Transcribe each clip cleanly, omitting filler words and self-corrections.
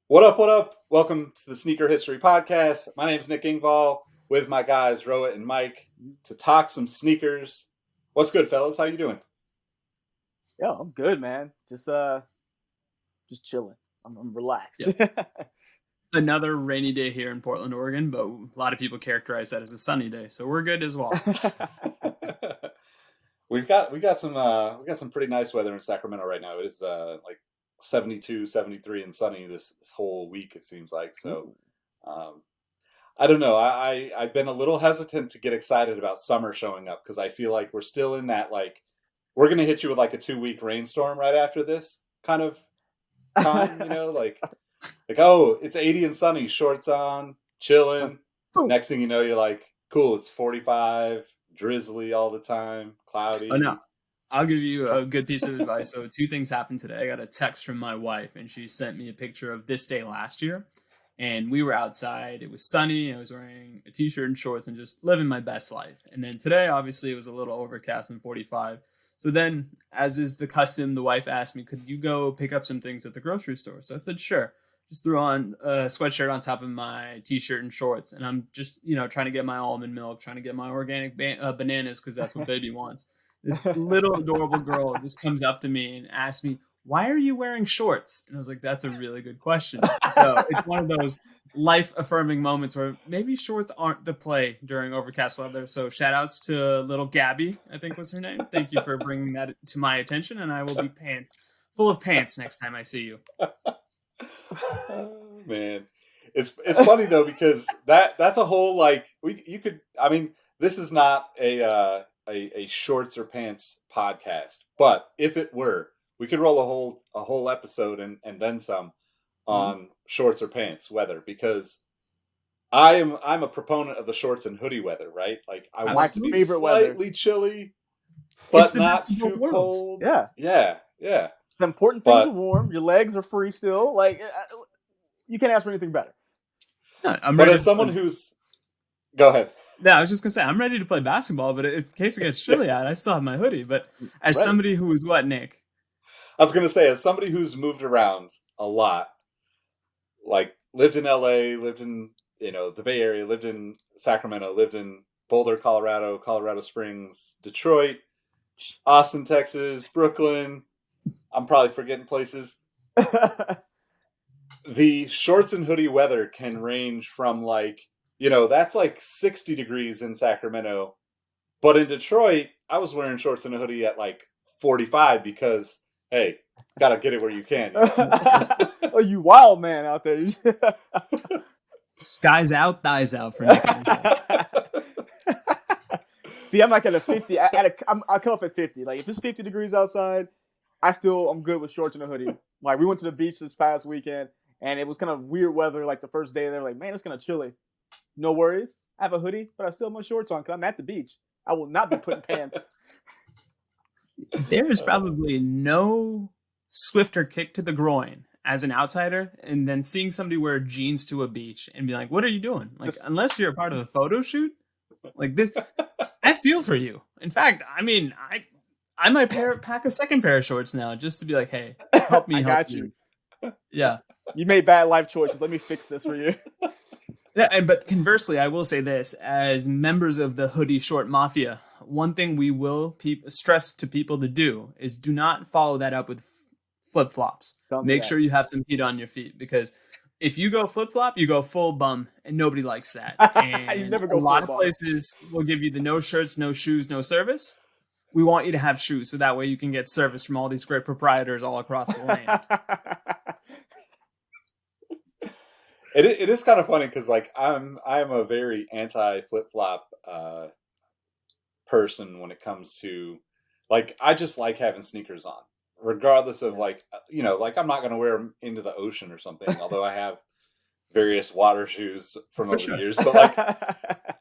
What up, what up? Welcome to the Sneaker History Podcast. My name is Nick Ingval with my guys Rohit and Mike to talk some sneakers. What's good, fellas? How you doing? Yo, I'm good, man. Just chilling. I'm relaxed. Yep. Another rainy day here in Portland, Oregon, but a lot of people characterize that as a sunny day, so we're good as well. we got some pretty nice weather in Sacramento right now. It is like 72, 73 and sunny this whole week, it seems like. So I don't know. I've been a little hesitant to get excited about summer showing up because I feel like we're still in that, like, we're going to hit you with like a 2-week rainstorm right after this kind of time, like, oh, it's 80 and sunny, shorts on, chilling. Next thing you know, you're like, cool, it's 45, drizzly all the time, cloudy. Oh, no. I'll give you a good piece of advice. So 2 things happened today. I got a text from my wife, and she sent me a picture of this day last year. And we were outside. It was sunny. I was wearing a t-shirt and shorts and just living my best life. And then today, obviously, it was a little overcast and 45. So then, as is the custom, the wife asked me, could you go pick up some things at the grocery store? So I said, sure. Just threw on a sweatshirt on top of my t-shirt and shorts. And I'm just, trying to get my almond milk, trying to get my organic bananas because that's what baby wants. This little adorable girl just comes up to me and asks me, why are you wearing shorts? And I was like, that's a really good question. So it's one of those life-affirming moments where maybe shorts aren't the play during overcast weather. So shout outs to little Gabby, I think was her name. Thank you for bringing that to my attention. And I will be full of pants next time I see you. Oh, man, it's funny though, because that's a whole, like, this is not a shorts or pants podcast, but if it were, we could roll a whole episode and then some on shorts or pants weather, because I'm a proponent of the shorts and hoodie weather, right? Like, I want it to be slightly chilly, but not too cold. Yeah. The important things are warm. Your legs are free still. Like, you can't ask for anything better. No, but as someone who's... Go ahead. No, I was just going to say, I'm ready to play basketball, but in case it gets chilly out, I still have my hoodie. But as somebody who is what, Nick? I was going to say, as somebody who's moved around a lot, like lived in LA, lived in, the Bay Area, lived in Sacramento, lived in Boulder, Colorado, Colorado Springs, Detroit, Austin, Texas, Brooklyn. I'm probably forgetting places. The shorts and hoodie weather can range from, like, that's like 60 degrees in Sacramento. But in Detroit, I was wearing shorts and a hoodie at like 45 because, hey, gotta get it where you can. Oh, you wild man out there. Skies out, thighs out for Nick. See, I'm like at a 50. I come off at 50. Like, if it's 50 degrees outside, I'm good with shorts and a hoodie. Like, we went to the beach this past weekend, and it was kind of weird weather. Like, the first day, they're like, man, it's kind of chilly. No worries. I have a hoodie, but I still have my shorts on because I'm at the beach. I will not be putting pants. There is probably no swifter kick to the groin as an outsider, and then seeing somebody wear jeans to a beach and be like, what are you doing? Like, unless you're a part of a photo shoot, like this, I feel for you. In fact, I might pack a second pair of shorts now just to be like, hey, help me. I got you. Yeah. You made bad life choices. Let me fix this for you. Yeah, but conversely, I will say this, as members of the hoodie short mafia, one thing we will stress to people to do is do not follow that up with flip-flops. Make sure you have some heat on your feet, because if you go flip-flop, you go full bum, and nobody likes that. And you never go a lot of places will give you the no shirts, no shoes, no service. We want you to have shoes, so that way you can get service from all these great proprietors all across the land. It is kind of funny because, like, I'm a very anti flip-flop person when it comes to, like, I just like having sneakers on, regardless of, like, like, I'm not going to wear them into the ocean or something, although I have various water shoes from over the years. But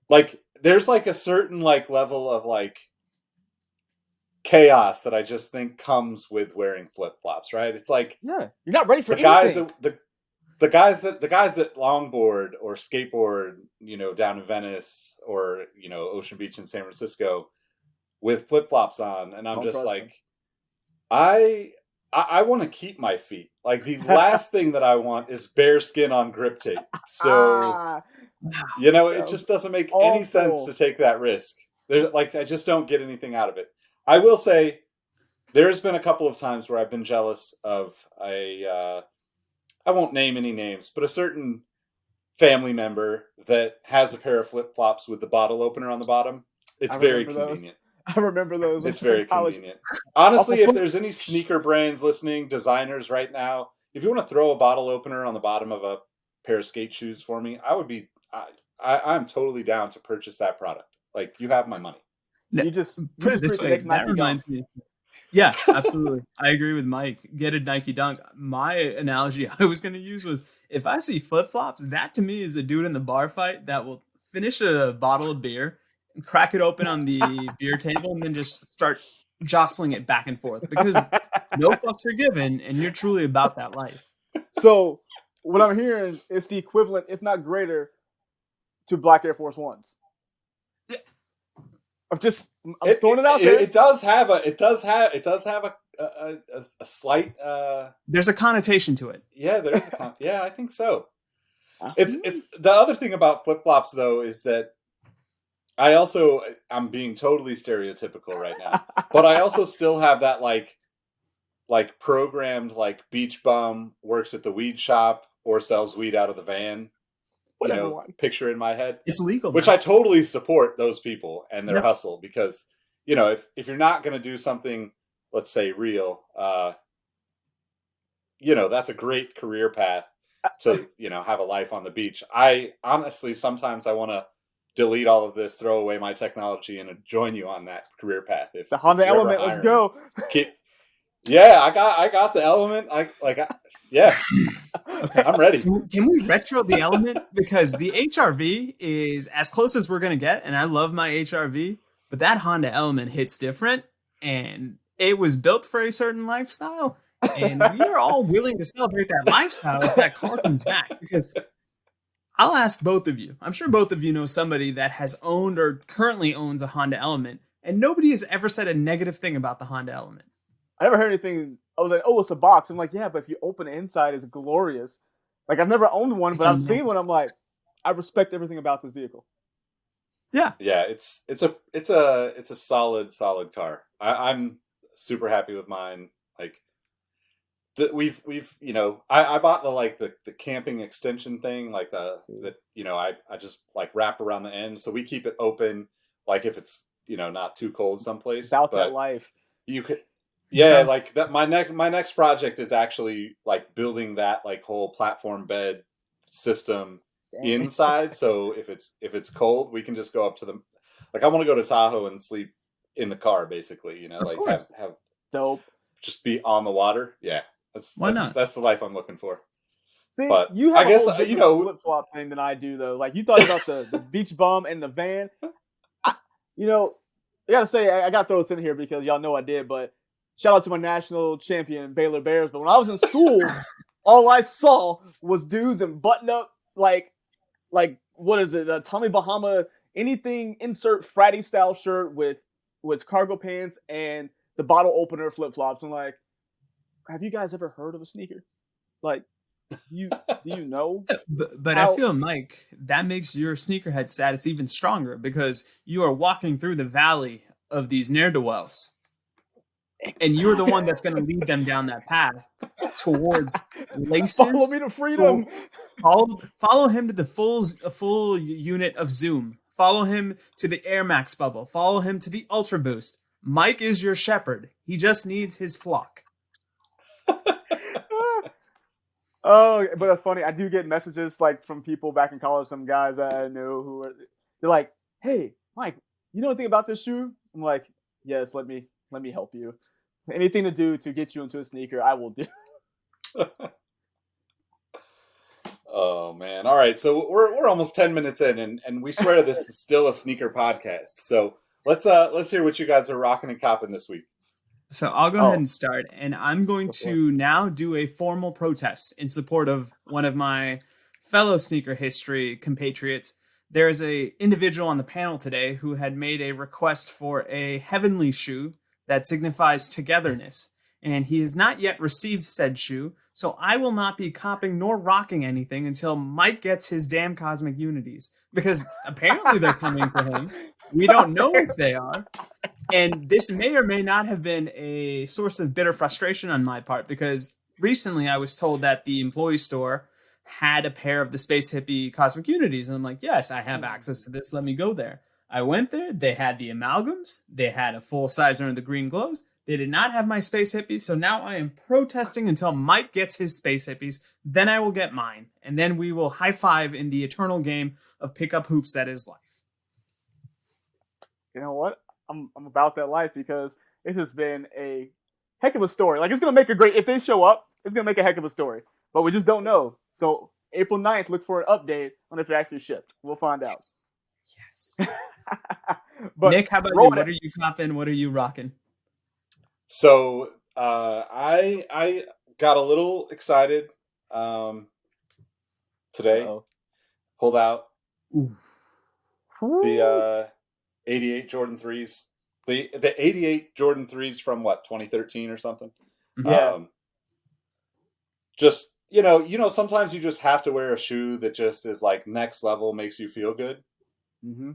like there's like a certain like level of like chaos that I just think comes with wearing flip-flops, right? It's like, yeah, you're not ready for the guys anything. the guys that longboard or skateboard, down in Venice or, Ocean Beach in San Francisco with flip-flops on, and I'm just like, I want to keep my feet Like the last thing that I want is bare skin on grip tape. So it just doesn't make any sense to take that risk. I just don't get anything out of it. I will say there's been a couple of times where I've been jealous of I won't name any names, but a certain family member that has a pair of flip-flops with the bottle opener on the bottom. It's very convenient. I remember those. It's very convenient. Honestly, if there's any sneaker brands listening, designers right now, if you want to throw a bottle opener on the bottom of a pair of skate shoes for me, I'm totally down to purchase that product. Like, you have my money. You just put it this way. That reminds me. Yeah, absolutely. I agree with Mike. Get a Nike Dunk. My analogy I was going to use was, if I see flip-flops, that to me is a dude in the bar fight that will finish a bottle of beer, crack it open on the beer table, and then just start jostling it back and forth, because no fucks are given, and you're truly about that life. So what I'm hearing is the equivalent, if not greater, to Black Air Force Ones. I'm throwing it out there. It does have a slight. There's a connotation to it. Yeah, there is. I think so. It's the other thing about flip flops though is that I'm being totally stereotypical right now, but I also still have that like programmed like beach bum works at the weed shop or sells weed out of the van. Picture in my head. It's legal, which I totally support those people and their hustle, because if you're not going to do something, let's say real, that's a great career path to have a life on the beach. I honestly sometimes I want to delete all of this, throw away my technology, and join you on that career path. If the Honda Element, let's go. Yeah, I got the Element. Yeah. Okay. I'm ready. Can we retro the Element? Because the HRV is as close as we're going to get, and I love my HRV, but that Honda Element hits different, and it was built for a certain lifestyle, and we are all willing to celebrate that lifestyle if that car comes back. Because I'll ask both of you. I'm sure both of you know somebody that has owned or currently owns a Honda Element, and nobody has ever said a negative thing about the Honda Element. I never heard anything other than, it's a box. I'm like, yeah, but if you open the inside, it's glorious. Like, I've never owned one, but I've seen one. I'm like, I respect everything about this vehicle. Yeah. Yeah, it's a solid car. I'm super happy with mine. Like, we've I bought the camping extension thing, like I just like wrap around the end, so we keep it open, like if it's not too cold someplace. About that life. You could. Yeah, like that. My next project is actually like building that like whole platform bed system inside. So if it's cold, we can just go up to the. Like, I want to go to Tahoe and sleep in the car, basically. Have dope. Just be on the water. Yeah, that's the life I'm looking for. See, but you have I guess flip flop thing than I do though. Like, you thought about the beach bum and the van. I gotta say, I gotta throw this in here because y'all know I did, but. Shout out to my national champion Baylor Bears. But when I was in school, all I saw was dudes in button-up, like what is it? Tommy Bahama, anything, insert fratty style shirt with cargo pants and the bottle opener flip-flops. I'm like, have you guys ever heard of a sneaker? Like, do you know? But I feel, Mike, that makes your sneakerhead status even stronger because you are walking through the valley of these ne'er-do-wells. And you're the one that's going to lead them down that path towards laces. Follow me to freedom. Follow him to the full unit of Zoom. Follow him to the Air Max bubble. Follow him to the Ultra Boost. Mike is your shepherd. He just needs his flock. Oh, but it's funny. I do get messages like from people back in college. Some guys I know they're like, "Hey, Mike, you know anything about this shoe?" I'm like, "Yes, let me help you. Anything to do to get you into a sneaker, I will do." Oh man! All right, so we're almost 10 minutes in, and we swear this is still a sneaker podcast. So let's hear what you guys are rocking and copping this week. So I'll go ahead and start, and I'm going to now do a formal protest in support of one of my fellow sneaker history compatriots. There is a individual on the panel today who had made a request for a heavenly shoe that signifies togetherness. and he has not yet received said shoe, so I will not be copping nor rocking anything until Mike gets his damn cosmic unities, because apparently they're coming to him. We don't know if they are. And this may or may not have been a source of bitter frustration on my part, because recently I was told that the employee store had a pair of the Space Hippie Cosmic Unities. And I'm like, yes, I have access to this. Let me go there. I went there. They had the amalgams. They had a full size one of the green glows. They did not have my Space Hippies. So now I am protesting until Mike gets his Space Hippies. Then I will get mine. And then we will high five in the eternal game of pick up hoops that is life. You know what? I'm about that life, because it has been a heck of a story. Like, it's going to make a great, if they show up, it's going to make a heck of a story. But we just don't know. So April 9th, look for an update on if it actually shipped. We'll find out. Yes. But Nick, how about you? What are you copping? What are you rocking? So I got a little excited today. Uh-oh. Pulled out Ooh. the 88 Jordan 3s. The 88 Jordan 3s from what, 2013 or something? Yeah. Just, sometimes you just have to wear a shoe that just is like next level, makes you feel good. Mm-hmm.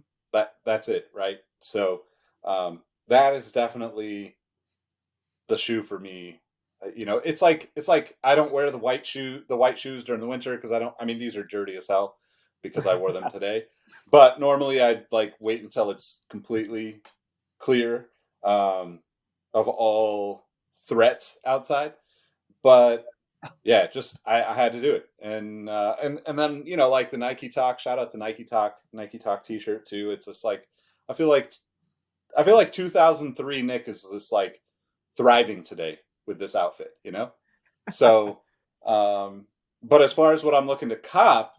That's it, right? So that is definitely the shoe for me. It's like I don't wear the white shoes during the winter, because these are dirty as hell because I wore them today. But normally I'd like wait until it's completely clear of all threats outside. But yeah, just I had to do it, and then like the Nike Talk. Shout out to Nike Talk T-shirt too. It's just like I feel like 2003 Nick is just like thriving today with this outfit, So, but as far as what I'm looking to cop,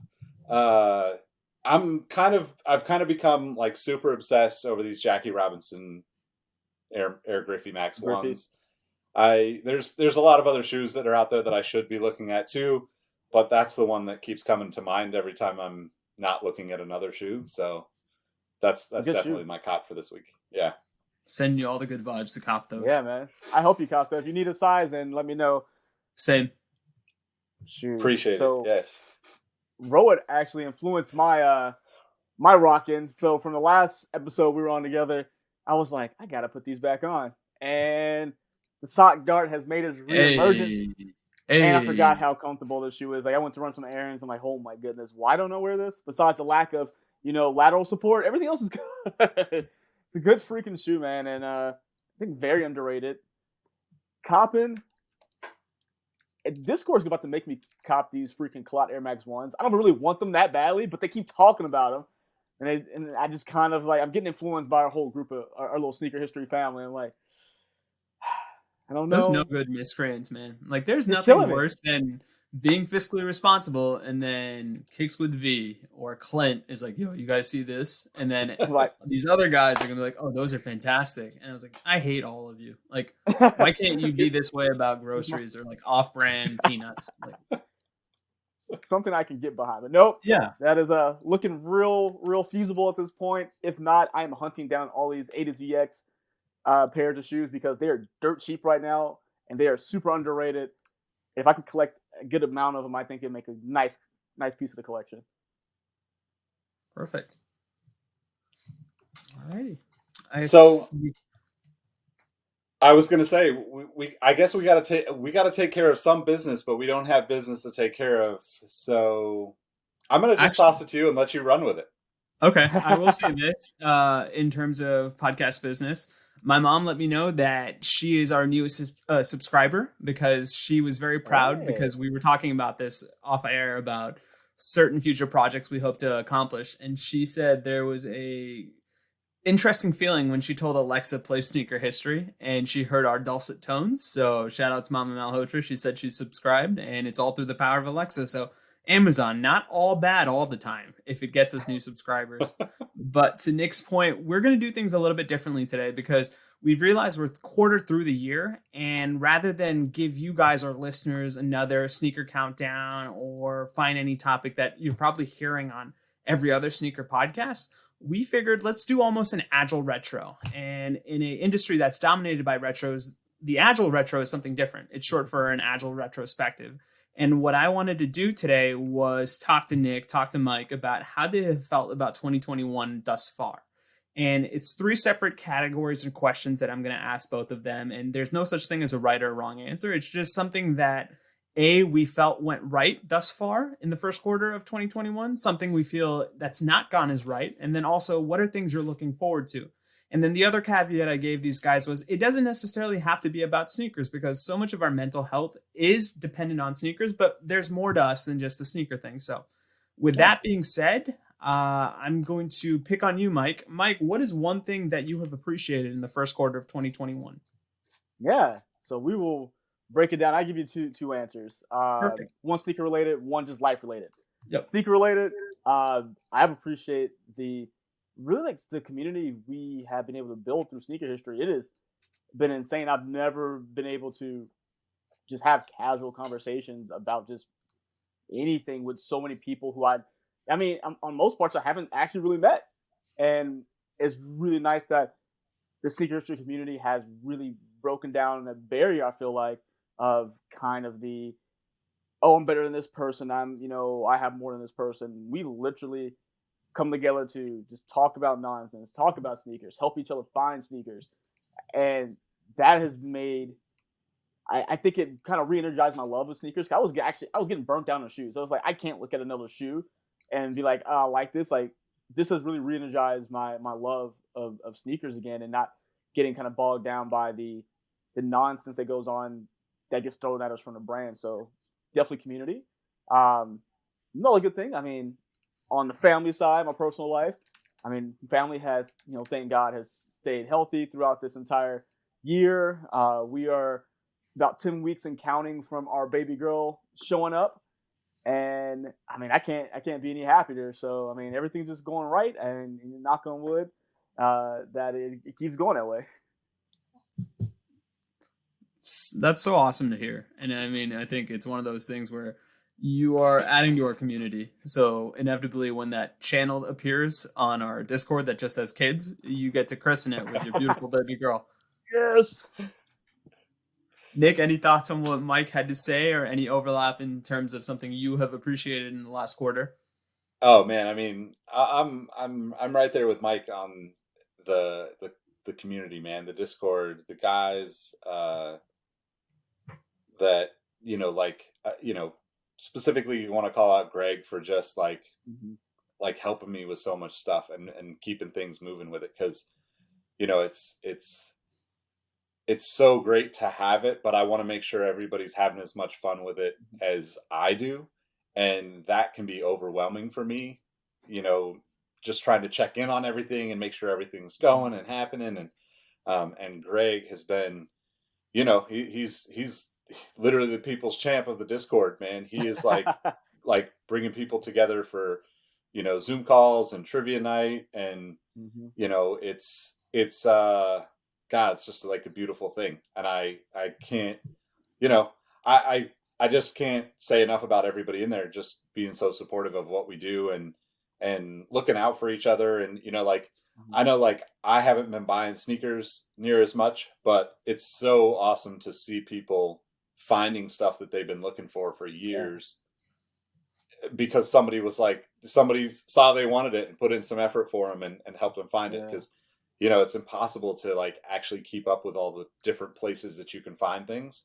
I've kind of become like super obsessed over these Jackie Robinson Air Griffey Max ones. There's a lot of other shoes that are out there that I should be looking at too, but that's the one that keeps coming to mind every time I'm not looking at another shoe. So that's definitely my cop for this week. Yeah. Send you all the good vibes to cop those. Yeah, man. I hope you cop that. If you need a size, then let me know. Same. Shoot. Appreciate it. Yes. Rohit actually influenced my my rockin'. So from the last episode we were on together, I was like, I gotta put these back on. And the sock dart has made its reemergence. Hey. And I forgot how comfortable this shoe is. Like, I went to run some errands. I'm like, oh my goodness, why don't I wear this? Besides the lack of, lateral support, everything else is good. It's a good freaking shoe, man. And I think very underrated. Coppin. Discord's about to make me cop these freaking Clot Air Max 1s. I don't really want them that badly, but they keep talking about them. And I just kind of like, I'm getting influenced by our whole group of our little sneaker history family. I'm like, I don't know. There's no good miscreants, man. Like, there's nothing worse than being fiscally responsible and then Kicks with V or Clint is like, yo, you guys see this? And then these other guys are going to be like, oh, those are fantastic. And I was like, I hate all of you. Like, why can't you be this way about groceries or like off-brand peanuts? Like, something I can get behind. But nope. Yeah. That is looking real feasible at this point. If not, I am hunting down all these A to ZX pairs of shoes because they are dirt cheap right now and they are super underrated. If I could collect a good amount of them, I think it'd make a nice piece of the collection. Perfect. Alrighty. So I was going to say I guess we got to take care of some business, but we don't have business to take care of. So I'm going to just toss it to you and let you run with it. Okay, I will say this in terms of podcast business. My mom let me know that she is our newest subscriber because she was very proud because we were talking about this off air about certain future projects we hope to accomplish. And she said there was a interesting feeling when she told Alexa play Sneaker History and she heard our dulcet tones. So shout out to Mama Malhotra. She said she subscribed and it's all through the power of Alexa. So Amazon, not all bad all the time if it gets us new subscribers. But to Nick's point, we're going to do things a little bit differently today because we've realized we're quarter through the year. And rather than give you guys, our listeners, another sneaker countdown or find any topic that you're probably hearing on every other sneaker podcast, we figured let's do almost an Agile Retro. And in an industry that's dominated by retros, the Agile Retro is something different. It's short for an Agile Retrospective. And what I wanted to do today was talk to Nick, talk to Mike about how they have felt about 2021 thus far. And it's 3 separate categories and questions that I'm going to ask both of them. And there's no such thing as a right or wrong answer. It's just something that we felt went right thus far in the first quarter of 2021, something we feel that's not gone as right. And then also, what are things you're looking forward to? And then the other caveat I gave these guys was it doesn't necessarily have to be about sneakers, because so much of our mental health is dependent on sneakers, but there's more to us than just the sneaker thing. So with that being said, I'm going to pick on you, Mike. Mike, what is one thing that you have appreciated in the first quarter of 2021? Yeah, so we will break it down. I give you two answers. Perfect. One sneaker related, one just life related. Yep. Sneaker related, I appreciate the community we have been able to build through sneaker history. It has been insane. I've never been able to just have casual conversations about just anything with so many people who I mean, on most parts I haven't actually really met, and it's really nice that the sneaker history community has really broken down a barrier, I feel like, of kind of the, oh, I'm better than this person, I have more than this person. We literally come together to just talk about nonsense, talk about sneakers, help each other find sneakers. And that has made, I think it kind of re-energized my love of sneakers. I was getting burnt down on shoes. I was like, I can't look at another shoe and be like, oh, I like this. Like, this has really re-energized my love of sneakers again, and not getting kind of bogged down by the nonsense that goes on that gets thrown at us from the brand. So definitely community. Another good thing, I mean, on the family side, my personal life, I mean, family has, thank God, has stayed healthy throughout this entire year. We are about 10 weeks and counting from our baby girl showing up. And I mean, I can't be any happier. So, I mean, everything's just going right, and knock on wood, that it keeps going that way. That's so awesome to hear. And I mean, I think it's one of those things where you are adding to our community. So inevitably, when that channel appears on our Discord that just says kids, you get to christen it with your beautiful baby girl. Yes. Nick, any thoughts on what Mike had to say, or any overlap in terms of something you have appreciated in the last quarter? Oh man, I mean, I'm right there with Mike on the community, man, the Discord, the guys that specifically you want to call out Greg for just like helping me with so much stuff and keeping things moving with it, because it's so great to have it, but I want to make sure everybody's having as much fun with it as I do. And that can be overwhelming for me, just trying to check in on everything and make sure everything's going and happening. And Greg has been, he's literally the people's champ of the Discord, man. He is like bringing people together for, Zoom calls and trivia night. And, it's God, it's just like a beautiful thing. And I can't, I just can't say enough about everybody in there just being so supportive of what we do and looking out for each other. And, I know, I haven't been buying sneakers near as much, but it's so awesome to see people finding stuff that they've been looking for years, because somebody saw they wanted it and put in some effort for them and helped them find it. Because, it's impossible to actually keep up with all the different places that you can find things.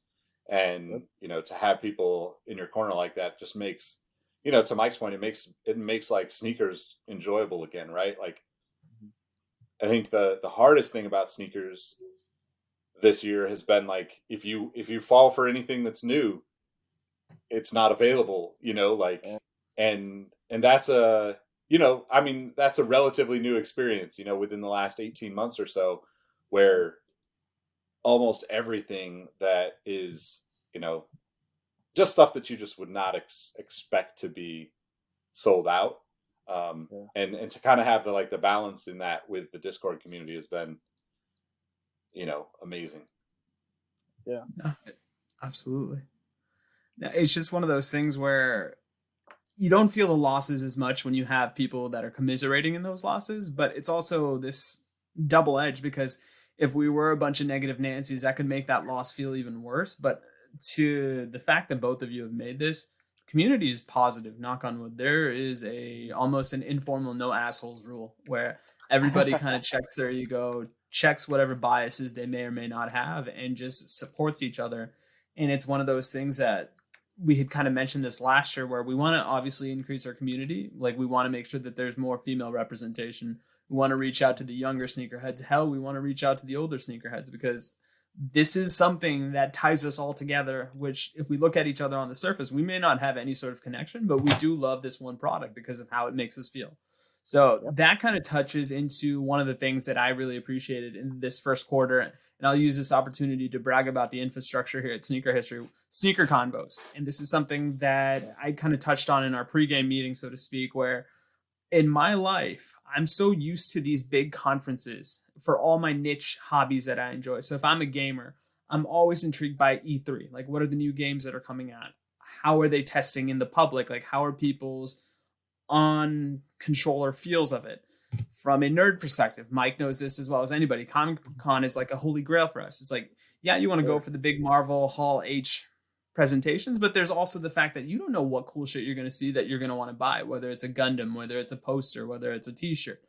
And, to have people in your corner like that just makes, to Mike's point, it makes like sneakers enjoyable again, right? I think the hardest thing about sneakers this year has been if you fall for anything that's new, it's not available, and that's that's a relatively new experience, within the last 18 months or so, where almost everything that is, just stuff that you just would not expect to be sold out. And to kind of have the balance in that with the Discord community has been, amazing. Yeah, absolutely. It's just one of those things where you don't feel the losses as much when you have people that are commiserating in those losses, but it's also this double edge, because if we were a bunch of negative Nancy's, that could make that loss feel even worse. But to the fact that both of you have made this, community is positive, knock on wood. There is almost an informal no assholes rule where everybody kind of checks their ego, checks whatever biases they may or may not have, and just supports each other. And it's one of those things that we had kind of mentioned this last year, where we want to obviously increase our community. Like, we want to make sure that there's more female representation. We want to reach out to the younger sneakerheads. Hell, we want to reach out to the older sneakerheads, because this is something that ties us all together, which, if we look at each other on the surface, we may not have any sort of connection, but we do love this one product because of how it makes us feel. So that kind of touches into one of the things that I really appreciated in this first quarter. And I'll use this opportunity to brag about the infrastructure here at Sneaker History, Sneaker Convos. And this is something that I kind of touched on in our pregame meeting, so to speak, where in my life, I'm so used to these big conferences for all my niche hobbies that I enjoy. So if I'm a gamer, I'm always intrigued by E3. Like, what are the new games that are coming out? How are they testing in the public? Like, how are people's on controller feels of it? From a nerd perspective, Mike knows this as well as anybody. Comic Con is like a holy grail for us. It's like, yeah, you want to go for the big Marvel Hall H presentations, but there's also the fact that you don't know what cool shit you're going to see that you're going to want to buy, whether it's a Gundam, whether it's a poster, whether it's a t-shirt.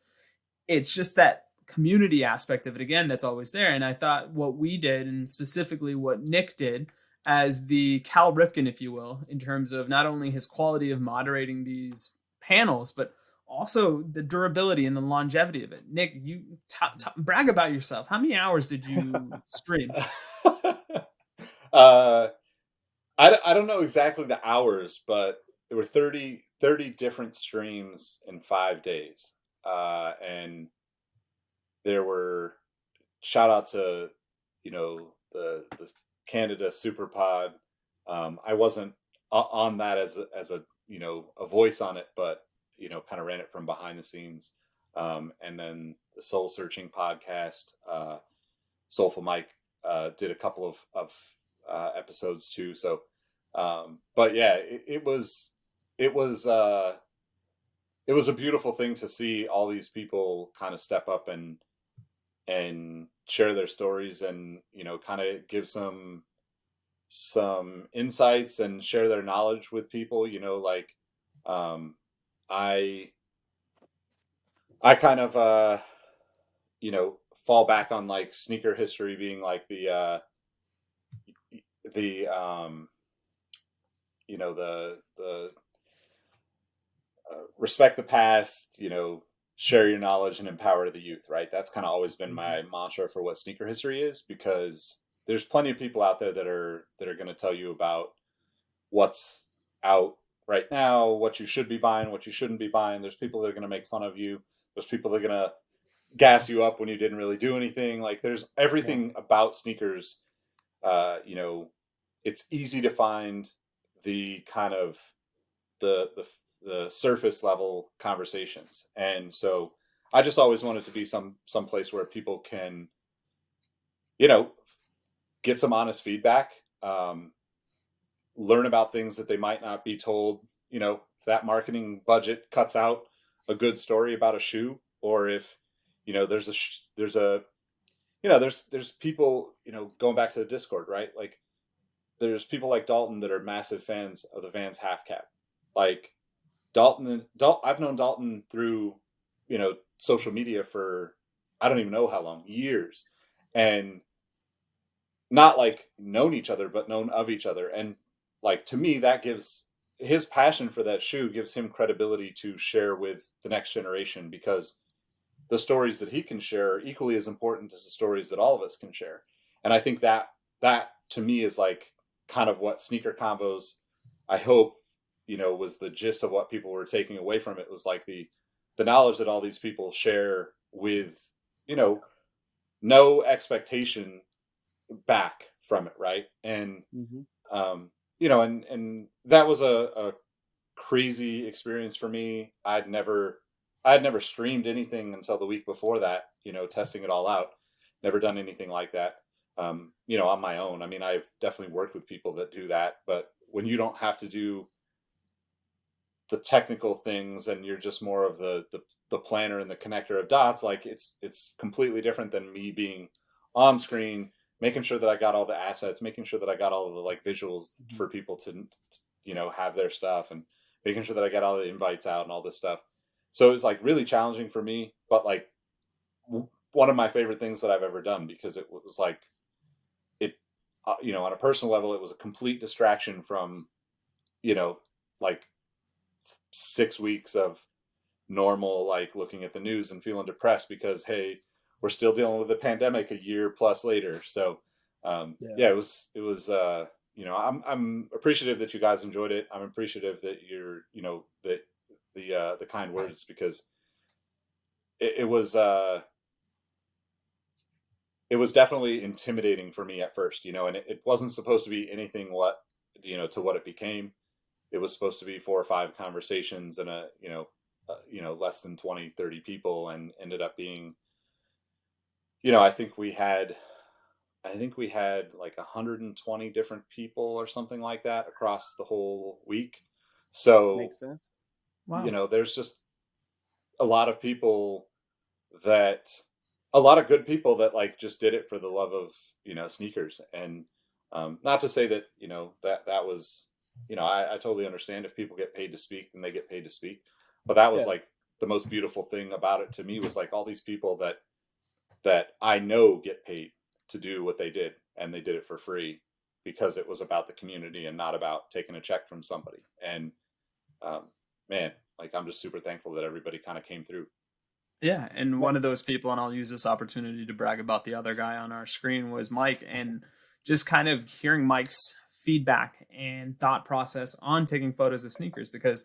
It's just that community aspect of it, again, that's always there. And I thought what we did, and specifically what Nick did as the Cal Ripken, if you will, in terms of not only his quality of moderating these panels, but also the durability and the longevity of it. Nick, you brag about yourself. How many hours did you stream? I don't know exactly the hours, but there were 30 different streams in 5 days. And there were, shout out to, the Canada Super Pod. I wasn't on that as a voice on it, but, kind of ran it from behind the scenes. And then the Soul Searching podcast, Soulful Mike, did a couple of episodes too. So, but yeah, it was a beautiful thing to see all these people kind of step up and share their stories, and, kind of give some insights and share their knowledge with people, I kind of, fall back on like sneaker history being like the respect the past, share your knowledge and empower the youth, right? That's kind of always been my mantra for what sneaker history is, because there's plenty of people out there that are going to tell you about what's out right now, what you should be buying, what you shouldn't be buying. There's people that are going to make fun of you. There's people that are going to gas you up when you didn't really do anything. Like, there's everything about sneakers. It's easy to find the kind of the surface level conversations. And so I just always wanted to be some place where people can, get some honest feedback, learn about things that they might not be told. If that marketing budget cuts out a good story about a shoe, or if, there's people, going back to the Discord, right? Like, there's people like Dalton that are massive fans of the Vans half cap. Like, Dalton, I've known Dalton through, social media for, I don't even know how long, years, and not like known each other, but known of each other. And like, to me, that gives his passion for that shoe gives him credibility to share with the next generation, because the stories that he can share are equally as important as the stories that all of us can share. And I think that to me is like kind of what Sneaker Convos, I hope, was the gist of what people were taking away from it, was like the knowledge that all these people share with, no expectation back from it. Right. And, and that was a crazy experience for me. I had never streamed anything until the week before that, testing it all out. Never done anything like that, on my own. I mean, I've definitely worked with people that do that, but when you don't have to do the technical things and you're just more of the planner and the connector of dots, like it's completely different than me being on screen, making sure that I got all the assets, making sure that I got all of the like visuals for people to, have their stuff, and making sure that I got all the invites out and all this stuff. So it was like really challenging for me, but like one of my favorite things that I've ever done, because it was like it, on a personal level, it was a complete distraction from, like 6 weeks of normal, like looking at the news and feeling depressed because, hey, we're still dealing with the pandemic a year plus later. So, it was, I'm appreciative that you guys enjoyed it. I'm appreciative that you're, that the kind words, because it was, it was definitely intimidating for me at first, and it wasn't supposed to be anything to what it became. It was supposed to be 4 or 5 conversations and less than 20, 30 people, and ended up being, I think we had like 120 different people or something like that across the whole week. So, Makes sense. Wow. There's just a lot of people a lot of good people that like just did it for the love of, sneakers. And, not to say that, that was, I totally understand if people get paid to speak, then they get paid to speak. But that was Yeah. like the most beautiful thing about it to me, was like all these people that I know get paid to do what they did, and they did it for free because it was about the community and not about taking a check from somebody. And, man, like I'm just super thankful that everybody kind of came through. Yeah, and one of those people, and I'll use this opportunity to brag about the other guy on our screen, was Mike, and just kind of hearing Mike's feedback and thought process on taking photos of sneakers. Because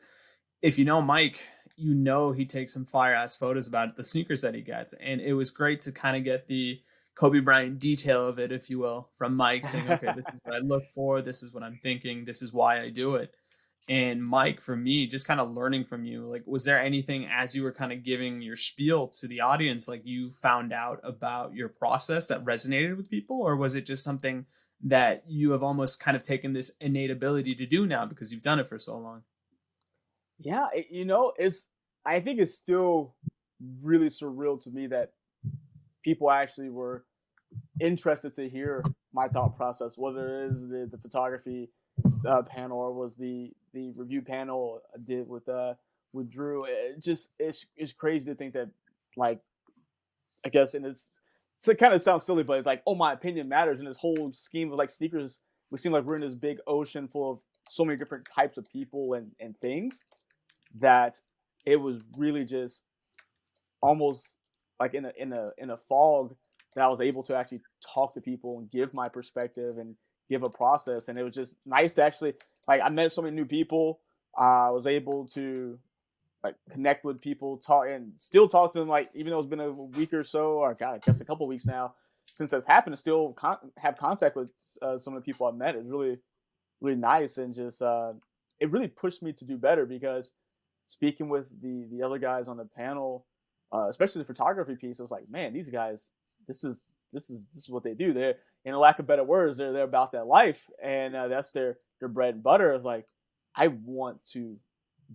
if you know Mike, he takes some fire ass photos about the sneakers that he gets, and it was great to kind of get the Kobe Bryant detail of it, if you will, from Mike, saying, "Okay, this is what I look for. This is what I'm thinking. This is why I do it." And Mike, for me, just kind of learning from you, like, was there anything as you were kind of giving your spiel to the audience, like you found out about your process that resonated with people? Or was it just something that you have almost kind of taken this innate ability to do now because you've done it for so long? Yeah, I think it's still really surreal to me that people actually were interested to hear my thought process, whether it is the photography panel or was the review panel I did with Drew. It's crazy to think that, like, I guess in this, so it kind of sounds silly, but it's like, oh, my opinion matters in this whole scheme of like sneakers. We seem like we're in this big ocean full of so many different types of people and things, that it was really just almost like in a fog, that I was able to actually talk to people and give my perspective and give a process. And it was just nice to actually, like, I met so many new people. I was able to like connect with people, talk and still talk to them. Like, even though it's been a week or so, or God, I guess a couple weeks now since that's happened, to still have contact with some of the people I met is really really nice. And just it really pushed me to do better, because speaking with the other guys on the panel, especially the photography piece, I was like, man, these guys, this is what they do. They're, in a lack of better words, they're about that life, and that's their bread and butter. Is like, I want to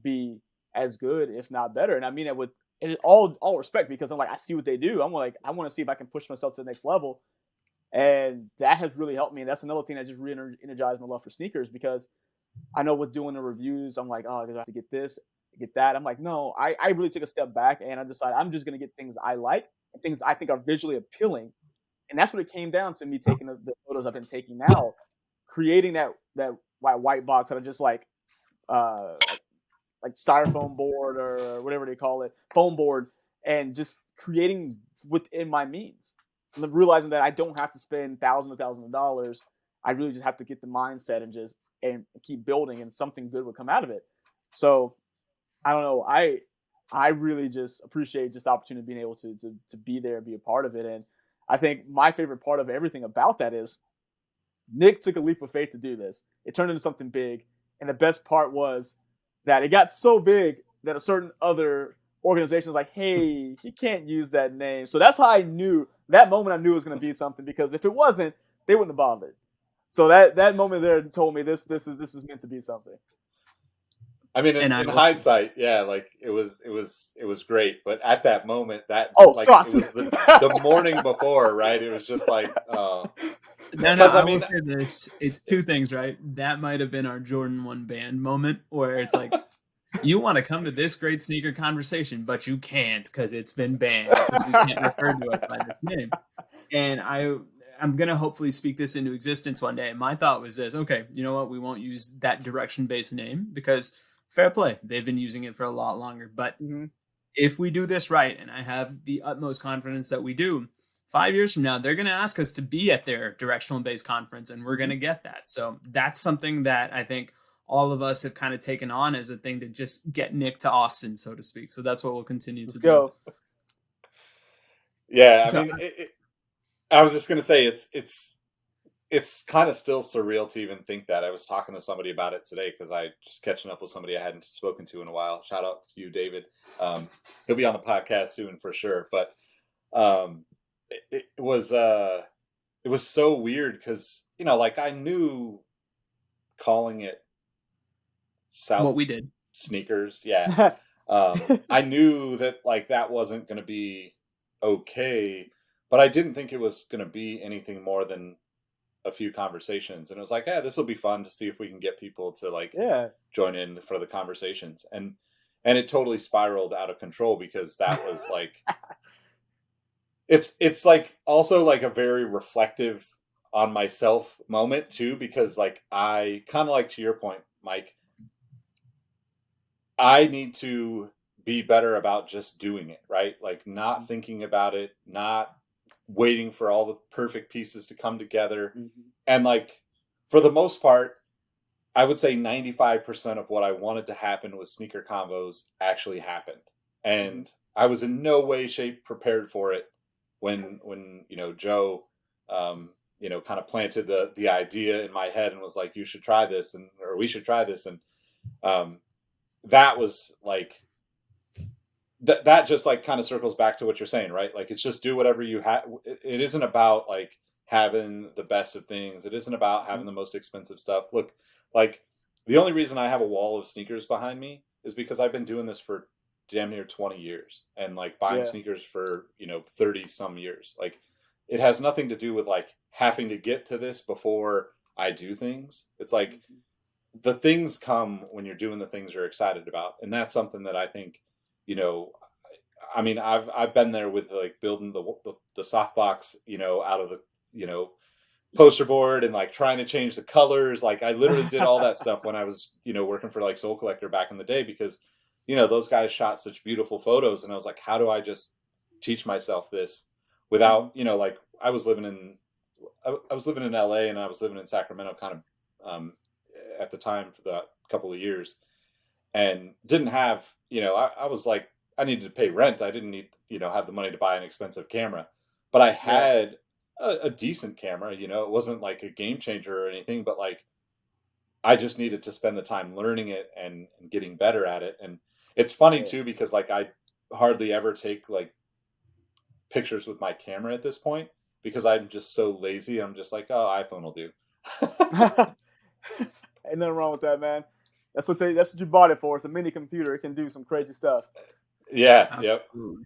be as good, if not better, and I mean it with all respect, because I'm like, I see what they do. I'm like, I want to see if I can push myself to the next level, and that has really helped me. And that's another thing that just re-energized my love for sneakers, because I know with doing the reviews, I'm like, oh, I have to get this, get that. I'm like, no, I really took a step back, and I decided I'm just going to get things I like and things I think are visually appealing. And that's what it came down to, me taking the photos I've been taking now, creating that white box that I just uh, like styrofoam board or whatever they call it, foam board, and just creating within my means. And realizing that I don't have to spend thousands of dollars. I really just have to get the mindset and keep building, and something good would come out of it. So I don't know. I really just appreciate just the opportunity of being able to be there and be a part of it. And I think my favorite part of everything about that is Nick took a leap of faith to do this. It turned into something big. And the best part was that it got so big that a certain other organization was like, hey, you can't use that name. So that's how I knew, that moment I knew it was going to be something, because if it wasn't, they wouldn't have bothered. So that moment there told me this is meant to be something. I mean, And I in will. hindsight, yeah, like it was great. But at that moment, that Oh, like socks. it was the morning before, right? It was just like, No, because I I will mean, say this. It's two things, right? That might have been our Jordan 1 band moment where it's like, you want to come to this great sneaker conversation, but you can't because it's been banned because we can't refer to it by this name. And I'm gonna hopefully speak this into existence one day. And my thought was this: okay, you know what? We won't use that direction-based name because fair play, they've been using it for a lot longer. But Mm-hmm. if we do this right, and I have the utmost confidence that we do, 5 years from now, they're going to ask us to be at their directional based conference, and we're going to get that. So that's something that I think all of us have kind of taken on as a thing to just get Nick to Austin, so to speak. So that's what we'll continue Let's to go. do. yeah, I So mean, I was just gonna say it's kind of still surreal to even think that. I was talking to somebody about it today because I just catching up with somebody I hadn't spoken to in a while. Shout out to you, David. He'll be on the podcast soon for sure. But um, it was so weird because like I knew calling it what South we did. sneakers, yeah. I knew that like that wasn't going to be okay, but I didn't think it was going to be anything more than a few conversations. And it was like, yeah, this will be fun to see if we can get people to like Yeah. join in for the conversations. And it totally spiraled out of control because that was like it's like also like a very reflective on myself moment too, because like I kind of like, to your point, Mike, I need to be better about just doing it, right? Like not thinking about it, not waiting for all the perfect pieces to come together. Mm-hmm. And like for the most part, I would say 95% of what I wanted to happen with sneaker combos actually happened. And I was in no way, shape prepared for it when Joe kind of planted the idea in my head and was like, you should try this, or we should try this. And that was like that just like kind of circles back to what you're saying, right? Like it's just do whatever you have. It isn't about like having the best of things. It isn't about having the most expensive stuff. Look, like the only reason I have a wall of sneakers behind me is because I've been doing this for damn near 20 years and like buying sneakers for 30 some years. Like it has nothing to do with like having to get to this before I do things. It's like the things come when you're doing the things you're excited about, and that's something that I think I mean, I've been there with like building the softbox out of the poster board and like trying to change the colors. Like I literally did all that stuff when I was working for like Soul Collector back in the day, because those guys shot such beautiful photos, and I was like, how do I just teach myself this without like I was living in LA, and I was living in Sacramento kind of at the time for that couple of years, and didn't have I was like, I needed to pay rent. I didn't need have the money to buy an expensive camera, but I had a decent camera. It wasn't like a game changer or anything, but like I just needed to spend the time learning it and getting better at it. And it's funny too, because like I hardly ever take like pictures with my camera at this point because I'm just so lazy. I'm just like, oh, iPhone will do. Ain't nothing wrong with that, man. That's what you bought it for. It's a mini computer. It can do some crazy stuff. Yeah. Absolutely.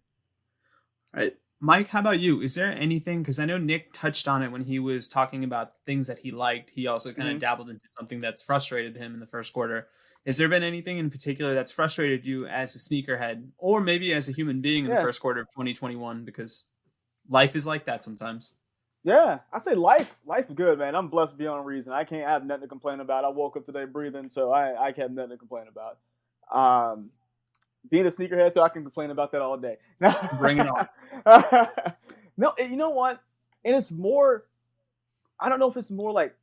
All right. Mike, how about you? Is there anything, because I know Nick touched on it when he was talking about things that he liked. He also kind of dabbled into something that's frustrated him in the first quarter. Has there been anything in particular that's frustrated you as a sneakerhead, or maybe as a human being in the first quarter of 2021? Because life is like that sometimes. Yeah, I say life is good, man. I'm blessed beyond reason. I have nothing to complain about. I woke up today breathing, so I have nothing to complain about. Being a sneakerhead, though, I can complain about that all day. Bring it on. No, you know what? And it's more, I don't know if it's more like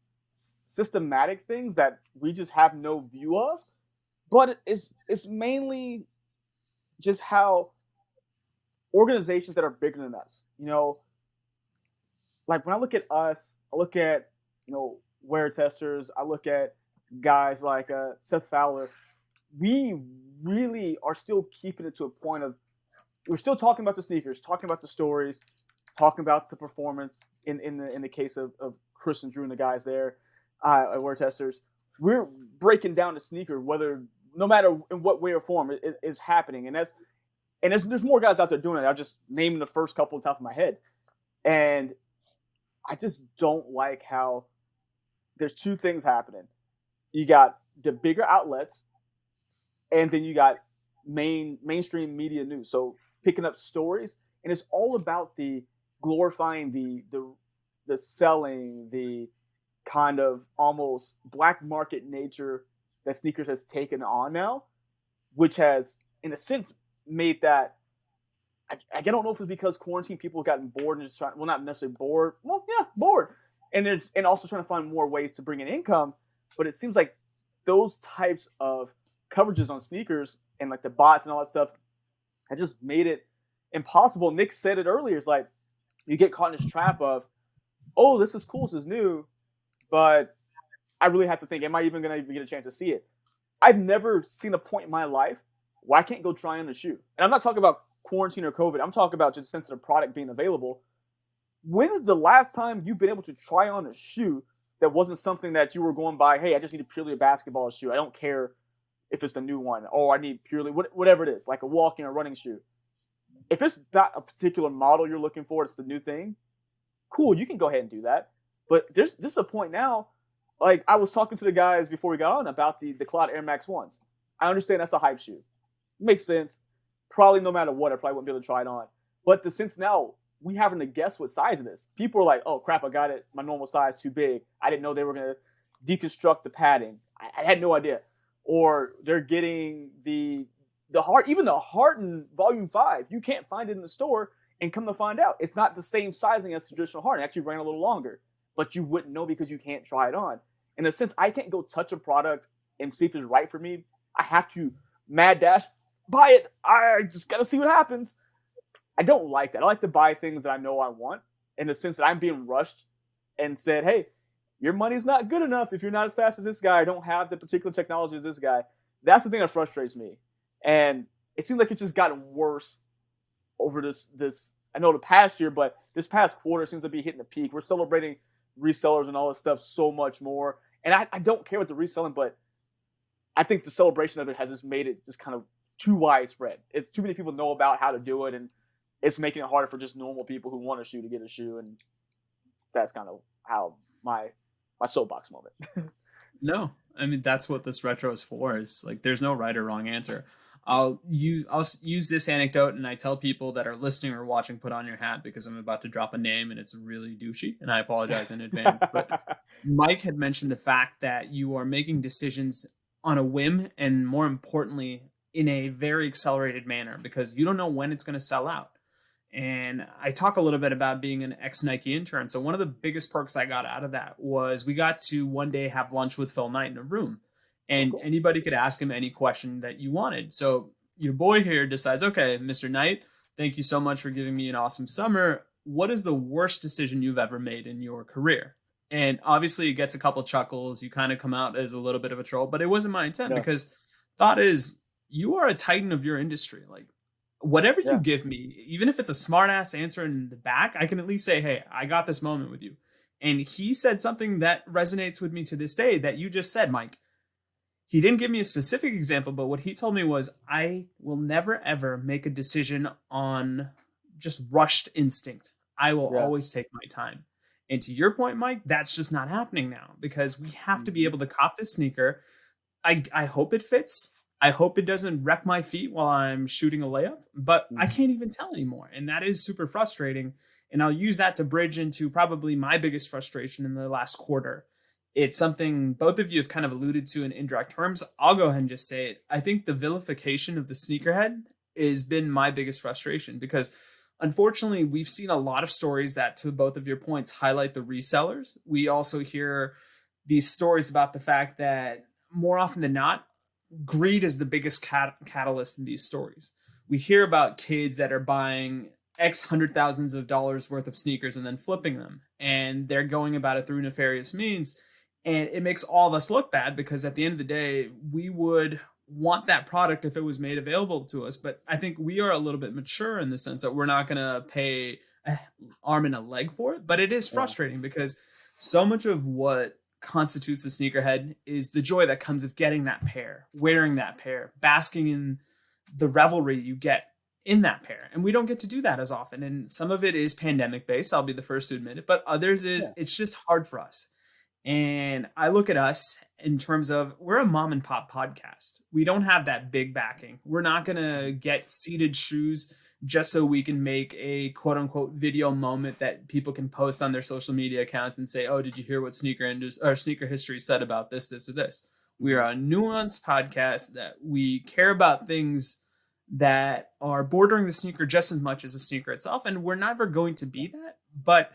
systematic things that we just have no view of, but it's mainly just how organizations that are bigger than us, like when I look at us, I look at, wear testers, I look at guys like Seth Fowler. We really are still keeping it to a point of, we're still talking about the sneakers, talking about the stories, talking about the performance in the case of Chris and Drew and the guys there at Wear Testers. We're breaking down the sneaker, whether no matter in what way or form, is happening, and there's more guys out there doing it. I'm just naming the first couple on top of my head, and I just don't like how there's two things happening. You got the bigger outlets, and then you got mainstream media news. So picking up stories, and it's all about the glorifying the selling, the kind of almost black market nature that sneakers has taken on now, which has, in a sense, made that. I don't know if it's because quarantine people have gotten bored and just trying. Well, not necessarily bored. Well, yeah, bored, and also trying to find more ways to bring in income. But it seems like those types of coverages on sneakers and like the bots and all that stuff had just made it impossible. Nick said it earlier. It's like you get caught in this trap of, oh, this is cool, this is new, but I really have to think, am I even going to get a chance to see it? I've never seen a point in my life where I can't go try on a shoe. And I'm not talking about quarantine or COVID. I'm talking about just the sense of the product being available. When is the last time you've been able to try on a shoe that wasn't something that you were going by, hey, I just need purely a basketball shoe. I don't care if it's the new one. Oh, I need purely whatever it is, like a walking or running shoe. If it's not a particular model you're looking for, it's the new thing, cool, you can go ahead and do that. But there's just a point now, like I was talking to the guys before we got on about the Cloud Air Max 1s. I understand that's a hype shoe. Makes sense. Probably no matter what, I probably wouldn't be able to try it on. But since now we having to guess what size it is, people are like, oh crap, I got it, my normal size too big. I didn't know they were going to deconstruct the padding. I had no idea. Or they're getting the Harden Volume 5. You can't find it in the store, and come to find out, it's not the same sizing as traditional Harden. It actually ran a little longer, but you wouldn't know because you can't try it on. In a sense, I can't go touch a product and see if it's right for me. I have to mad dash buy it. I just got to see what happens. I don't like that. I like to buy things that I know I want, in the sense that I'm being rushed and said, hey, your money's not good enough if you're not as fast as this guy. I don't have the particular technology as this guy. That's the thing that frustrates me. And it seems like it's just gotten worse over this. I know the past year, but this past quarter seems to be hitting the peak. We're celebrating resellers and all this stuff so much more. And I don't care what the reselling, but I think the celebration of it has just made it just kind of too widespread. It's too many people know about how to do it, and it's making it harder for just normal people who want a shoe to get a shoe. And that's kind of how my soapbox moment. No, I mean, that's what this retro is for. Is like, there's no right or wrong answer. I'll use this anecdote, and I tell people that are listening or watching, put on your hat, because I'm about to drop a name and it's really douchey, and I apologize in advance. But Mike had mentioned the fact that you are making decisions on a whim, and more importantly, in a very accelerated manner, because you don't know when it's going to sell out. And I talk a little bit about being an ex-Nike intern. So one of the biggest perks I got out of that was we got to one day have lunch with Phil Knight in a room. And anybody could ask him any question that you wanted. So your boy here decides, okay, Mr. Knight, thank you so much for giving me an awesome summer. What is the worst decision you've ever made in your career? And obviously it gets a couple chuckles. You kind of come out as a little bit of a troll, but it wasn't my intent, because thought is, you are a titan of your industry. Like, whatever you give me, even if it's a smart ass answer in the back, I can at least say, hey, I got this moment with you. And he said something that resonates with me to this day that you just said, Mike. He didn't give me a specific example, but what he told me was, I will never, ever make a decision on just rushed instinct. I will always take my time. And to your point, Mike, that's just not happening now, because we have to be able to cop this sneaker. I hope it fits. I hope it doesn't wreck my feet while I'm shooting a layup, but I can't even tell anymore. And that is super frustrating. And I'll use that to bridge into probably my biggest frustration in the last quarter. It's something both of you have kind of alluded to in indirect terms. I'll go ahead and just say it. I think the vilification of the sneakerhead has been my biggest frustration, because unfortunately we've seen a lot of stories that, to both of your points, highlight the resellers. We also hear these stories about the fact that more often than not, greed is the biggest catalyst in these stories. We hear about kids that are buying X hundred thousands of dollars worth of sneakers and then flipping them, and they're going about it through nefarious means. And it makes all of us look bad, because at the end of the day, we would want that product if it was made available to us. But I think we are a little bit mature in the sense that we're not going to pay an arm and a leg for it. But it is frustrating, because so much of what constitutes the sneakerhead is the joy that comes of getting that pair, wearing that pair, basking in the revelry you get in that pair. And we don't get to do that as often. And some of it is pandemic based. I'll be the first to admit it, but others is it's just hard for us. And I look at us in terms of we're a mom and pop podcast. We don't have that big backing. We're not going to get seated shoes just so we can make a quote unquote video moment that people can post on their social media accounts and say, oh, did you hear what sneaker history said about this, this, or this? We are a nuanced podcast that we care about things that are bordering the sneaker just as much as the sneaker itself. And we're never going to be that, but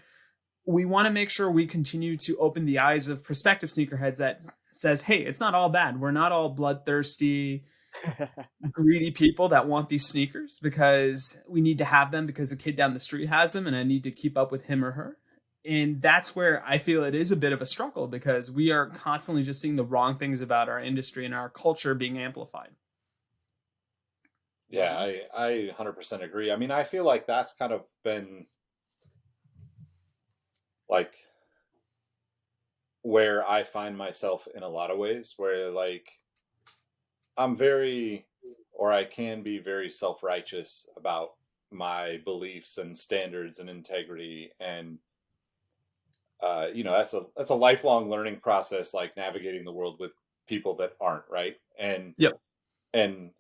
we want to make sure we continue to open the eyes of prospective sneakerheads that says, hey, it's not all bad. We're not all bloodthirsty, greedy people that want these sneakers because we need to have them because the kid down the street has them and I need to keep up with him or her. And that's where I feel it is a bit of a struggle because we are constantly just seeing the wrong things about our industry and our culture being amplified. Yeah, I 100% agree. I mean, I feel like that's kind of been like where I find myself in a lot of ways, where like I'm very, or I can be very self-righteous about my beliefs and standards and integrity. And, that's a lifelong learning process, like navigating the world with people that aren't, right. And, and,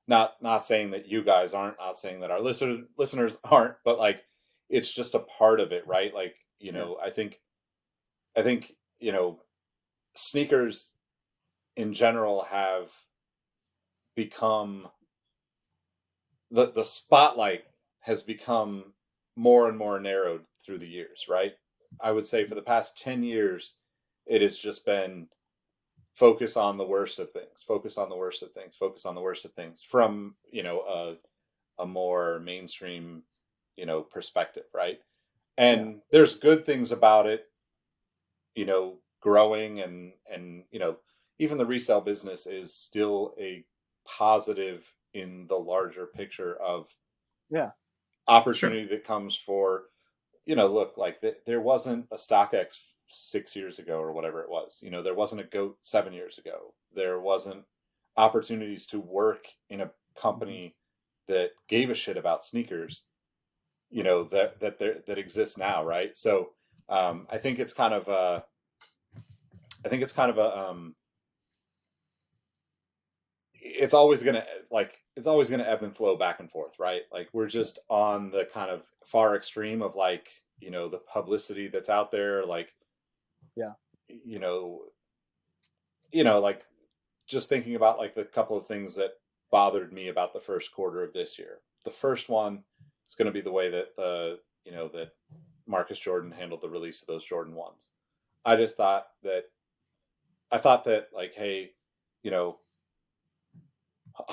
not saying that you guys aren't, not saying that our listeners aren't, but like, it's just a part of it, right? Like, I think, sneakers in general have become the spotlight has become more and more narrowed through the years, right? I would say for the past 10 years, it has just been focus on the worst of things, focus on the worst of things, focus on the worst of things from, a more mainstream, perspective, right? And there's good things about it, growing and even the resale business is still a positive in the larger picture of opportunity that comes for, look, like there wasn't a StockX 6 years ago or whatever it was, there wasn't a GOAT 7 years ago. There wasn't opportunities to work in a company that gave a shit about sneakers, that exists now. Right. So, I think it's kind of a, it's always going to ebb and flow back and forth. Right. Like we're just on the kind of far extreme of like, the publicity that's out there, like, like just thinking about like the couple of things that bothered me about the first quarter of this year. The first one is going to be the way that that Marcus Jordan handled the release of those Jordan 1s. I thought that like, hey,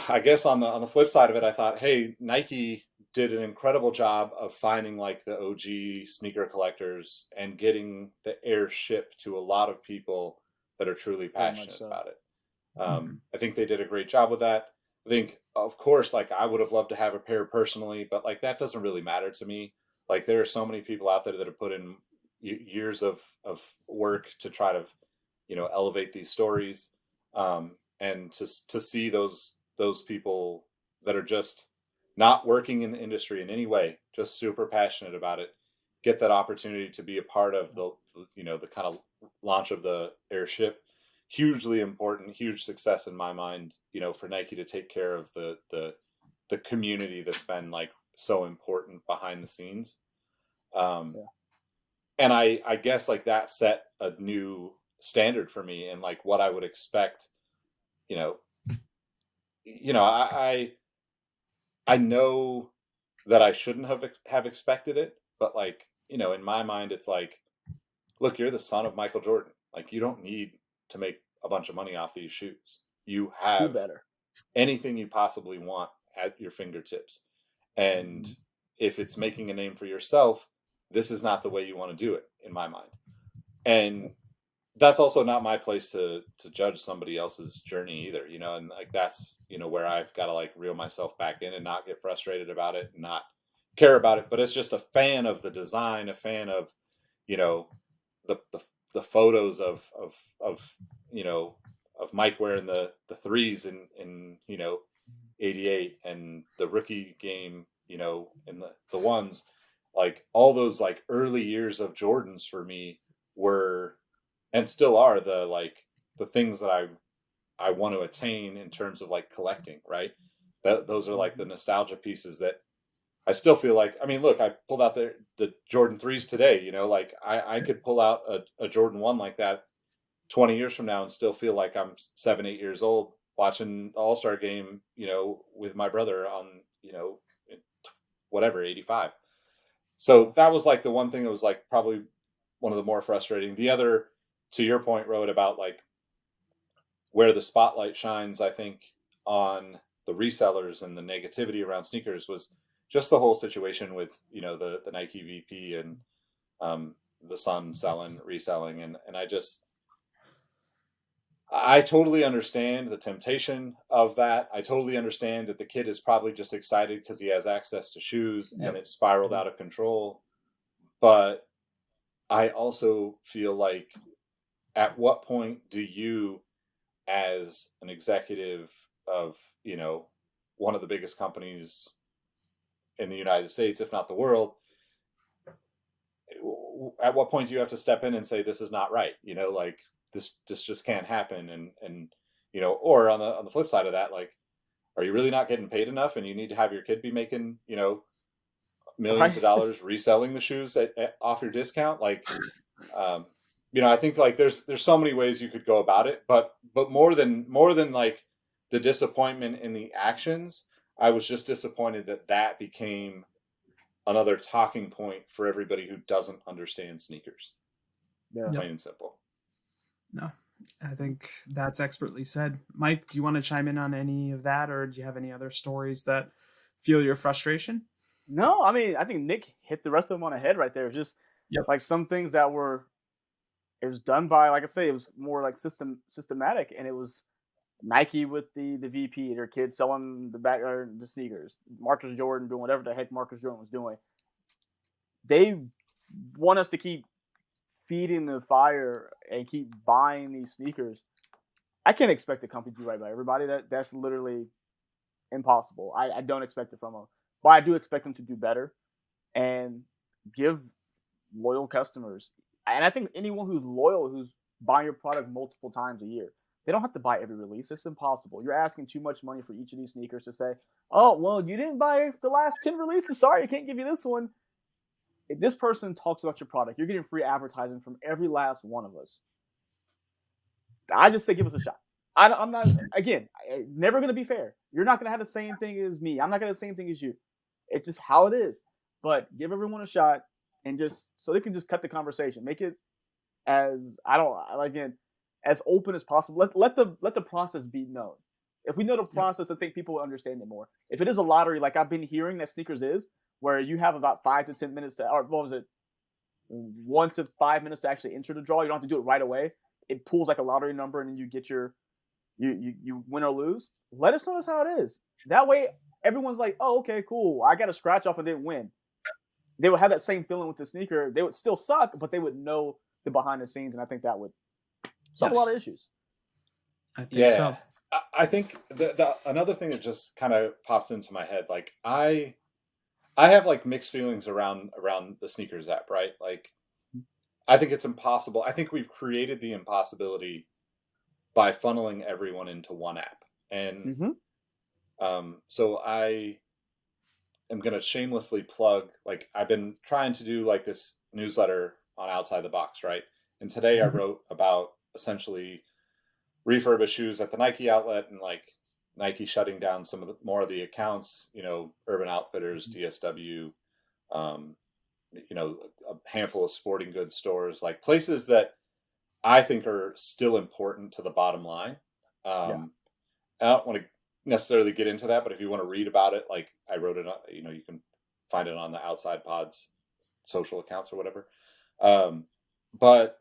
I guess on the flip side of it, I thought, hey, Nike did an incredible job of finding like the OG sneaker collectors and getting the air shipped to a lot of people that are truly passionate about it. I think they did a great job with that. I think, of course, like I would have loved to have a pair personally, but like that doesn't really matter to me. Like there are so many people out there that have put in years of work to try to, elevate these stories. And to see those people that are just not working in the industry in any way, just super passionate about it, get that opportunity to be a part of the kind of launch of the airship. Hugely important, huge success in my mind, for Nike to take care of the community that's been like so important behind the scenes. And I guess like that set a new standard for me and like what I would expect, I know that I shouldn't have expected it, but like, in my mind, it's like, look, you're the son of Michael Jordan. Like you don't need to make a bunch of money off these shoes. You have anything you possibly want at your fingertips. And if it's making a name for yourself, this is not the way you want to do it in my mind. And that's also not my place to judge somebody else's journey either, and like, that's, where I've got to like reel myself back in and not get frustrated about it and not care about it. But it's just a fan of the design, a fan of, the the photos of of Mike wearing the threes in '88, and the rookie game, in the ones, like all those like early years of Jordans for me were, and still are, the things that I want to attain in terms of like collecting, right? Those are like the nostalgia pieces that I still feel like. I mean, look, I pulled out the Jordan 3s today, like I could pull out a Jordan 1 like that 20 years from now and still feel like I'm 7, 8 years old watching the All-Star game, with my brother on, whatever, 85. So that was like the one thing that was like probably one of the more frustrating. The other, to your point, Rohit, about like where the spotlight shines, I think, on the resellers and the negativity around sneakers was just the whole situation with, the Nike VP and the Sun selling, reselling. And I totally understand the temptation of that. I totally understand that the kid is probably just excited because he has access to shoes, and it spiraled out of control. But I also feel like, at what point do you, as an executive of, one of the biggest companies in the United States, if not the world, at what point do you have to step in and say, this is not right? Like this just can't happen. And, or on the flip side of that, like, are you really not getting paid enough and you need to have your kid be making, millions of dollars reselling the shoes off your discount? Like, I think like there's so many ways you could go about it, but more than like the disappointment in the actions, I was just disappointed that became another talking point for everybody who doesn't understand sneakers. Yeah. Plain and simple. No, I think that's expertly said. Mike, do you want to chime in on any of that, or do you have any other stories that fuel your frustration? No, I mean, I think Nick hit the rest of them on the head right there. Just like some things that it was done by, like I say, it was more like systematic, and it was Nike with the VP, their kids selling the sneakers, Marcus Jordan doing whatever the heck Marcus Jordan was doing. They want us to keep feeding the fire and keep buying these sneakers. I can't expect the company to do right by everybody. That's literally impossible. I don't expect it from them, but I do expect them to do better and give loyal customers. And I think anyone who's loyal, who's buying your product multiple times a year, they don't have to buy every release. It's impossible. You're asking too much money for each of these sneakers to say, oh, well, you didn't buy the last 10 releases. Sorry, I can't give you this one. If this person talks about your product, you're getting free advertising from every last one of us. I just say give us a shot. I'm not, again, never going to be fair. You're not going to have the same thing as me. I'm not going to have the same thing as you. It's just how it is. But give everyone a shot, and just so they can just cut the conversation. Make it as, as open as possible. Let the process be known. If we know the process, I think people will understand it more. If it is a lottery, like I've been hearing that sneakers is, where you have about 5 to 10 minutes to, or what was it, 1 to 5 minutes to actually enter the draw. You don't have to do it right away. It pulls like a lottery number, and then you get you win or lose. Let us know how it is. That way, everyone's like, oh, okay, cool. I got a scratch off and didn't win. They would have that same feeling with the sneaker. They would still suck, but they would know the behind the scenes, and I think that would solve a lot of issues. I think so. I think the another thing that just kind of pops into my head, like I have like mixed feelings around the sneakers app, right? Like, I think it's impossible. I think we've created the impossibility by funneling everyone into one app. And so I am going to shamelessly plug, like, I've been trying to do like this newsletter on Outside the Box, right? And today I wrote about essentially refurbished shoes at the Nike outlet, and like Nike shutting down some of more of the accounts, Urban Outfitters, DSW, a handful of sporting goods stores, like places that I think are still important to the bottom line. I don't want to necessarily get into that, but if you want to read about it, like I wrote it, you can find it on the Outside Pod's social accounts or whatever. But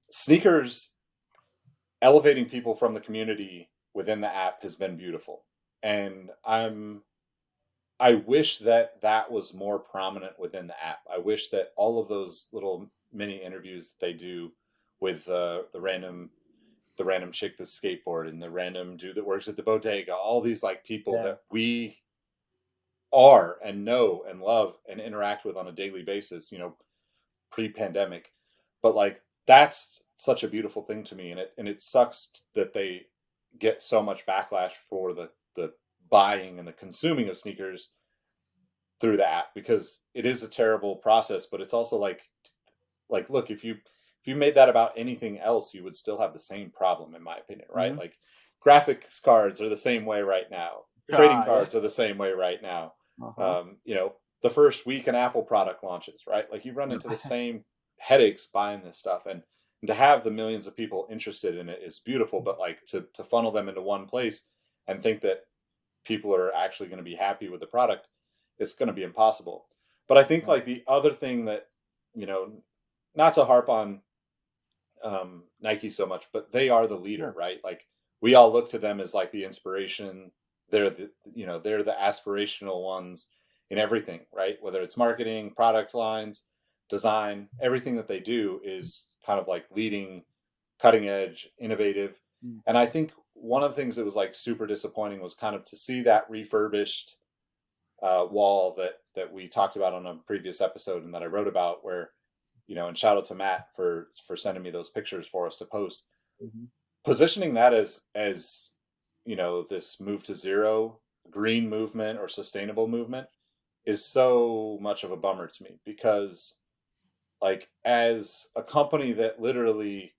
sneakers elevating people from the community within the app has been beautiful. And I wish that was more prominent within the app. I wish that all of those little many interviews that they do with the random chick that skateboard and the random dude that works at the bodega, all these like people that we are and know and love and interact with on a daily basis, pre-pandemic. But like that's such a beautiful thing to me, and it sucks that they get so much backlash for the buying and the consuming of sneakers through the app, because it is a terrible process. But it's also like look, if you made that about anything else, you would still have the same problem, in my opinion, right? Mm-hmm. Like graphics cards are the same way right now. Trading cards are the same way right now. The first week an Apple product launches, right? Like you run into the same headaches buying this stuff, and to have the millions of people interested in it is beautiful, but like to funnel them into one place and think that people are actually going to be happy with the product, it's going to be impossible. But I think like the other thing that, not to harp on Nike so much, but they are the leader, right? Like we all look to them as like the inspiration. They're the aspirational ones in everything, right? Whether it's marketing, product lines, design, everything that they do is kind of like leading, cutting edge, innovative. And I think one of the things that was like super disappointing was kind of to see that refurbished wall that we talked about on a previous episode and that I wrote about, where, and shout out to Matt for sending me those pictures for us to post. Positioning that as this move to zero, green movement or sustainable movement is so much of a bummer to me, because like as a company that literally,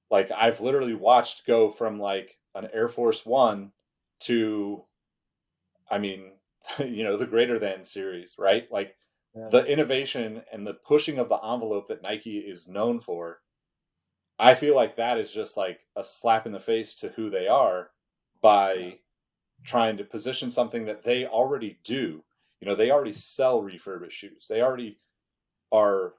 like I've literally watched go from like an Air Force One to, I mean, the greater than series, right? Like the innovation and the pushing of the envelope that Nike is known for, I feel like that is just like a slap in the face to who they are by trying to position something that they already do. They already sell refurbished shoes. They already are,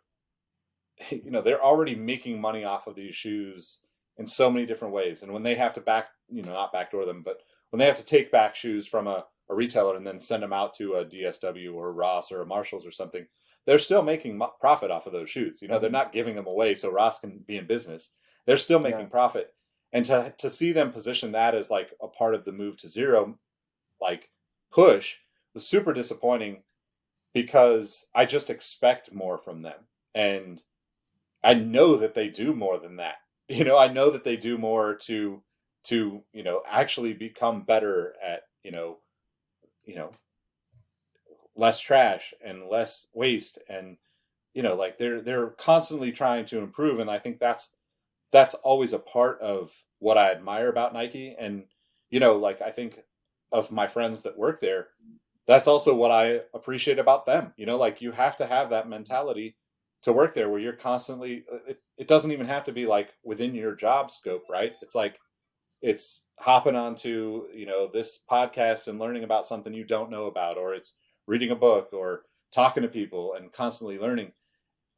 they're already making money off of these shoes in so many different ways. And when they have to not backdoor them, but when they have to take back shoes from a retailer and then send them out to a DSW or a Ross or a Marshalls or something, they're still making profit off of those shoes. They're not giving them away so Ross can be in business. They're still making profit. And to see them position that as like a part of the move to zero, like push, was super disappointing, because I just expect more from them. And I know that they do more than that. I know that they do more to actually become better at, less trash and less waste. And, like they're constantly trying to improve. And I think that's always a part of what I admire about Nike. And, like I think of my friends that work there, that's also what I appreciate about them. Like you have to have that mentality to work there, where you're constantly, it doesn't even have to be like within your job scope, right? It's like, it's hopping onto, this podcast and learning about something you don't know about, or it's reading a book or talking to people and constantly learning.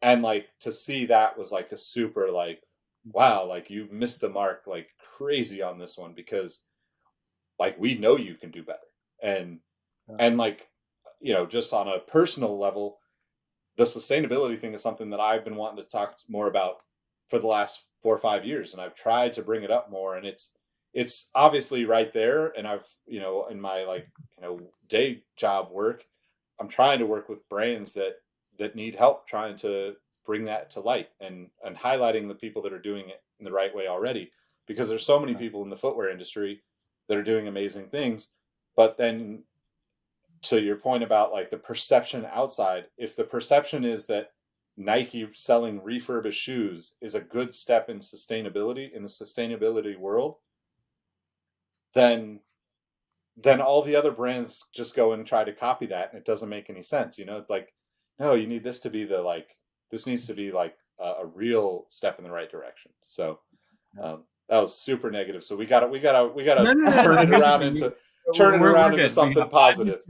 And like to see that was like a super like, wow, like you missed the mark like crazy on this one, because like we know you can do better. And like, just on a personal level, the sustainability thing is something that I've been wanting to talk more about for the last 4 or 5 years. And I've tried to bring it up more, and it's obviously right there. And I've, in my like, day job work, I'm trying to work with brands that need help trying to bring that to light and highlighting the people that are doing it in the right way already, because there's so many people in the footwear industry that are doing amazing things. But then to your point about like the perception outside, if the perception is that Nike selling refurbished shoes is a good step in sustainability, in the sustainability world, then all the other brands just go and try to copy that, and it doesn't make any sense. It's like, no, you need this to be this needs to be like a real step in the right direction. So that was super negative. So we gotta turn it around into something positive.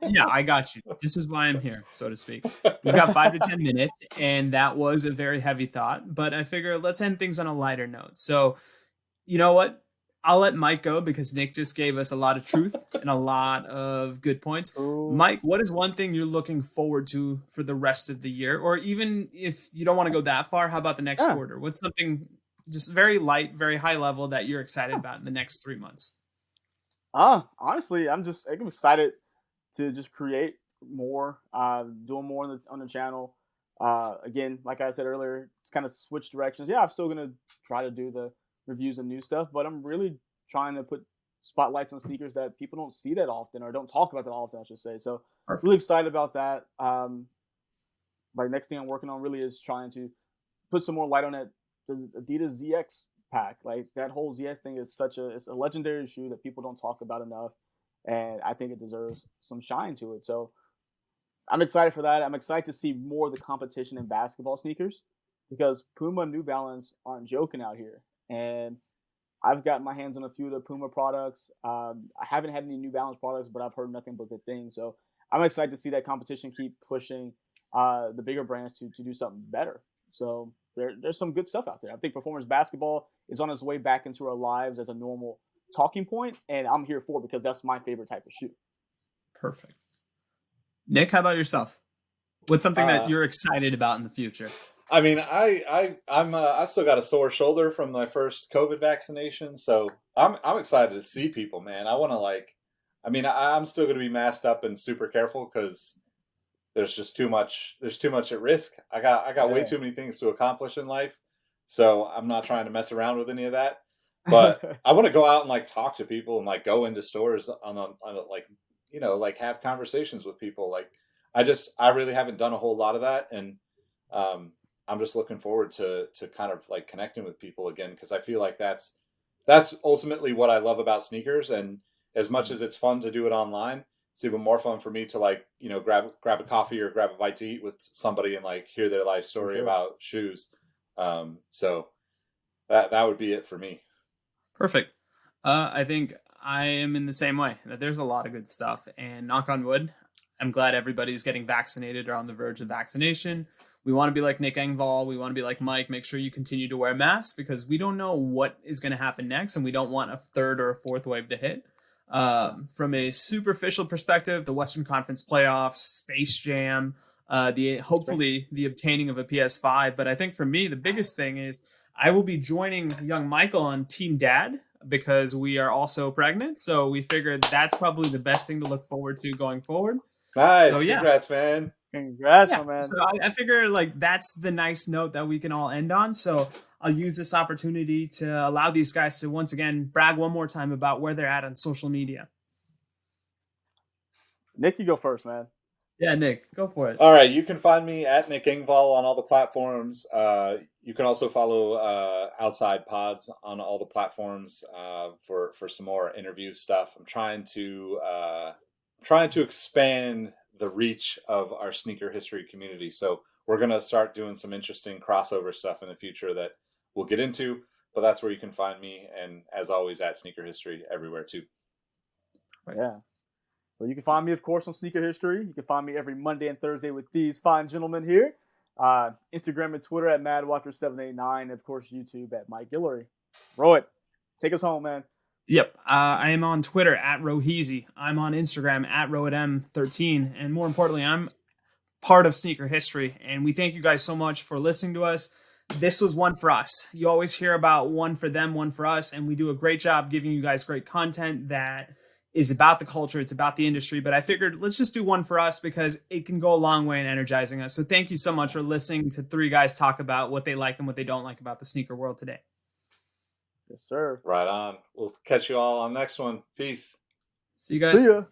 Yeah, I got you. This is why I'm here, so to speak. We've got 5 to 10 minutes, and that was a very heavy thought, but I figure let's end things on a lighter note. So, you know what? I'll let Mike go because Nick just gave us a lot of truth and a lot of good points. Ooh. Mike, what is one thing you're looking forward to for the rest of the year? Or even if you don't want to go that far, how about the next quarter? What's something just very light, very high level that you're excited about in the next 3 months? Honestly, I'm excited to just create more, doing more on the channel. Again, like I said earlier, it's kind of switched directions. Yeah, I'm still gonna try to do the reviews and new stuff, but I'm really trying to put spotlights on sneakers that people don't see that often or don't talk about that often, I should say. So Perfect. really excited about that. Like next thing I'm working on really is trying to put some more light on that the Adidas ZX pack. Like that whole ZX thing is it's a legendary shoe that people don't talk about enough, and I think it deserves some shine to it. So I'm excited for that. I'm excited to see more of the competition in basketball sneakers because Puma and New Balance aren't joking out here. And I've got my hands on a few of the Puma products. I haven't had any New Balance products, but I've heard nothing but good things. So I'm excited to see that competition keep pushing the bigger brands to do something better. So there's some good stuff out there. I think performance basketball is on its way back into our lives as a normal talking point, and I'm here for it because that's my favorite type of shoe. Perfect. Nick, how about yourself? What's something that you're excited about in the future? I mean, I still got a sore shoulder from my first COVID vaccination, so I'm excited to see people, man. I want to I'm still going to be masked up and super careful because there's just too much. There's too much at risk. I got way too many things to accomplish in life, so I'm not trying to mess around with any of that. But I want to go out and talk to people and go into stores on have conversations with people. I really haven't done a whole lot of that, and I'm just looking forward to kind of connecting with people again because I feel like that's ultimately what I love about sneakers. And as much as it's fun to do it online, it's even more fun for me to grab a coffee or grab a bite to eat with somebody and hear their life story about shoes. So that would be it for me. Perfect. I think I am in the same way. There's a lot of good stuff, and knock on wood, I'm glad everybody's getting vaccinated or on the verge of vaccination. We want to be like Nick Engvall. We want to be like Mike. Make sure you continue to wear masks because we don't know what is going to happen next, and we don't want a third or a fourth wave to hit. From a superficial perspective, the Western Conference playoffs, Space Jam, hopefully the obtaining of a PS5. But I think for me, the biggest thing is I will be joining young Michael on Team Dad because we are also pregnant. So we figured that's probably the best thing to look forward to going forward. Nice. So, Congrats, man. Congrats, my man. So I figure that's the nice note that we can all end on. So I'll use this opportunity to allow these guys to once again brag one more time about where they're at on social media. Nick, you go first, man. Yeah, Nick, go for it. All right, you can find me at Nick Engvall on all the platforms. You can also follow Outside Pods on all the platforms for some more interview stuff. I'm trying to expand the reach of our sneaker history community. So we're going to start doing some interesting crossover stuff in the future that we'll get into, but that's where you can find me. And as always, at Sneaker History everywhere too. Yeah. Well, you can find me, of course, on Sneaker History. You can find me every Monday and Thursday with these fine gentlemen here. Instagram and Twitter at MadWatcher789. And, of course, YouTube at Mike Guillory. Rohit, take us home, man. Yep. I am on Twitter at Roheezy. I'm on Instagram at RohitM13. And more importantly, I'm part of Sneaker History. And we thank you guys so much for listening to us. This was one for us. You always hear about one for them, one for us. And we do a great job giving you guys great content that is about the culture. It's about the industry. But I figured let's just do one for us because it can go a long way in energizing us. So thank you so much for listening to three guys talk about what they like and what they don't like about the sneaker world today. Yes, sir. Right on. We'll catch you all on the next one. Peace. See you guys. See ya.